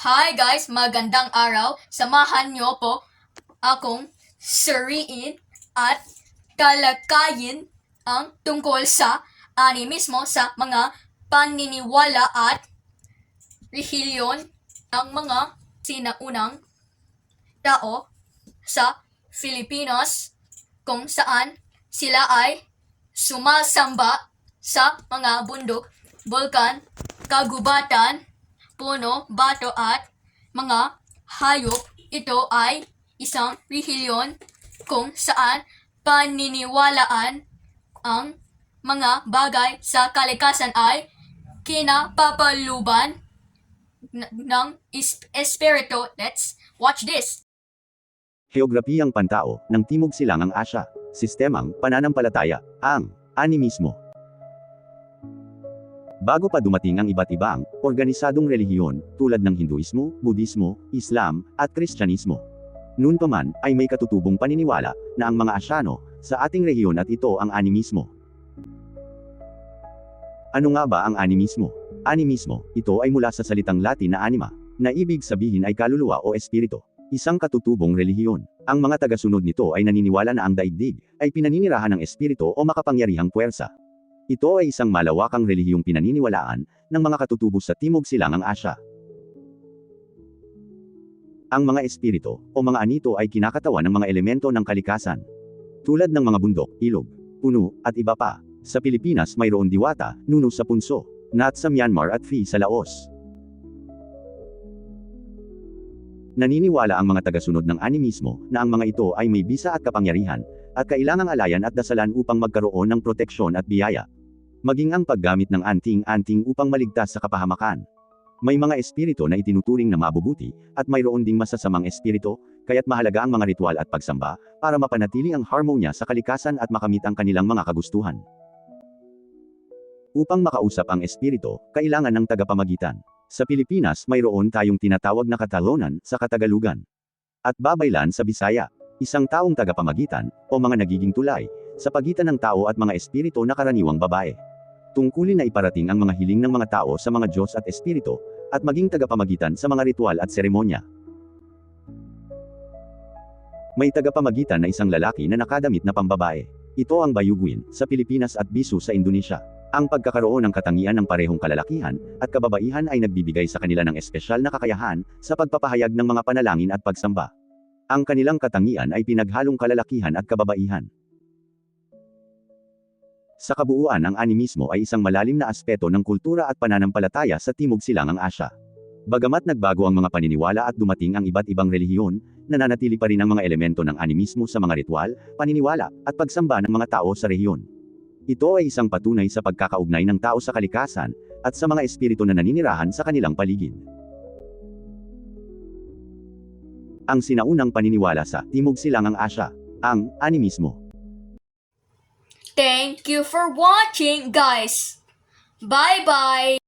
Hi guys, magandang araw. Samahan niyo po akong suriin at talakayin ang tungkol sa animismo sa mga paniniwala at relihiyon ng mga sinaunang tao sa Pilipinas kung saan sila ay sumasamba sa mga bundok, bulkan, kagubatan, puno, bato at mga hayop. Ito ay isang relihiyon kung saan paniniwalaan ang mga bagay sa kalikasan ay kinapapaluban ng espiritu. Let's watch this. Heograpiyang pantao ng Timog Silangang Asya. Sistemang pananampalataya, ang animismo. Bago pa dumating ang iba't ibang organisadong relihiyon tulad ng Hinduismo, Budismo, Islam, at Kristyanismo. Noon pa man ay may katutubong paniniwala na ang mga Asyano sa ating rehiyon at ito ang animismo. Ano nga ba ang animismo? Animismo, ito ay mula sa salitang Latin na anima, na ibig sabihin ay kaluluwa o espiritu. Isang katutubong relihiyon. Ang mga tagasunod nito ay naniniwala na ang daigdig ay pinaninirahan ng espiritu o makapangyarihang puwersa. Ito ay isang malawakang relihiyong pinaniniwalaan ng mga katutubo sa Timog Silangang Asya. Ang mga espiritu o mga anito ay kinakatawan ng mga elemento ng kalikasan, tulad ng mga bundok, ilog, puno, at iba pa. Sa Pilipinas mayroon diwata, nuno sa punso, Nat sa Myanmar at Phi sa Laos. Naniniwala ang mga tagasunod ng animismo na ang mga ito ay may bisa at kapangyarihan, at kailangang alayan at dasalan upang magkaroon ng proteksyon at biyaya. Maging ang paggamit ng anting-anting upang maligtas sa kapahamakan. May mga espiritu na itinuturing na mabubuti, at mayroon ding masasamang espiritu, kaya't mahalaga ang mga ritual at pagsamba, para mapanatili ang harmonya sa kalikasan at makamit ang kanilang mga kagustuhan. Upang makausap ang espiritu, kailangan ng tagapamagitan. Sa Pilipinas mayroon tayong tinatawag na Katalonan sa Katagalugan, at Babaylan sa Bisaya, isang taong tagapamagitan, o mga nagiging tulay, sa pagitan ng tao at mga espiritu na karaniwang babae. Tungkulin na iparating ang mga hiling ng mga tao sa mga Diyos at espiritu, at maging tagapamagitan sa mga ritual at seremonya. May tagapamagitan na isang lalaki na nakadamit na pambabae. Ito ang Bayuguin, sa Pilipinas at Bisu sa Indonesia. Ang pagkakaroon ng katangian ng parehong kalalakihan at kababaihan ay nagbibigay sa kanila ng espesyal na kakayahan sa pagpapahayag ng mga panalangin at pagsamba. Ang kanilang katangian ay pinaghalong kalalakihan at kababaihan. Sa kabuuan, ang animismo ay isang malalim na aspeto ng kultura at pananampalataya sa Timog Silangang Asya. Bagamat nagbago ang mga paniniwala at dumating ang iba't ibang relihiyon, nananatili pa rin ang mga elemento ng animismo sa mga ritual, paniniwala, at pagsamba ng mga tao sa rehiyon. Ito ay isang patunay sa pagkakaugnay ng tao sa kalikasan, at sa mga espiritu na naninirahan sa kanilang paligid. Ang sinaunang paniniwala sa Timog Silangang Asya, ang animismo. Thank you for watching guys. Bye bye.